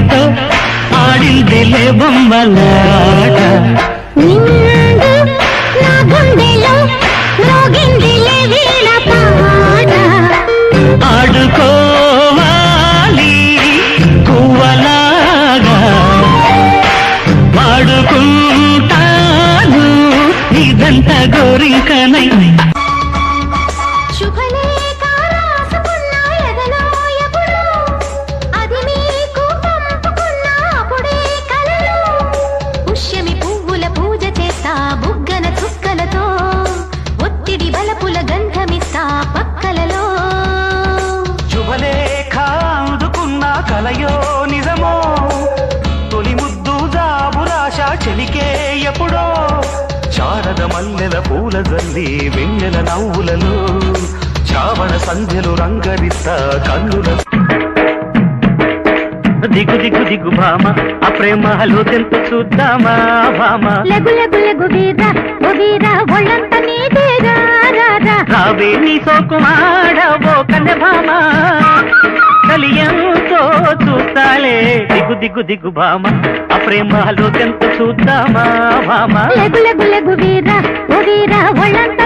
కళ్ళతో ఆడిందిలే బొమ్మలాట ఆడుకోవాలి కువ్వలాగా వాడుకుంటాను ఇదంత గోరింకనై కలయో నిజమో తొలి ముద్దు జాబురాశ చెలికే ఎప్పుడో శారద మల్లెల పూల జల్లి వెన్నెల నవ్వులలో చావన సంధ్యలు రంగరిస్తా కన్నుల దిగు దిగు దిగు భామ ఆ ప్రేమలో తెంత చూద్దామా భామ లగు లగు లగు వీరా ఓ వీరా ఒళ్ళంత నీదేగా రావే నీ సోకుమాడవో కన్నె భామ కలియంతో చూస్తాలే దిగు దిగు దిగు భామ ఆ ప్రేమలో తెంత చూద్దామా భామ లగు లగు లగు వీరా ఓ వీరా ఒళ్ళంత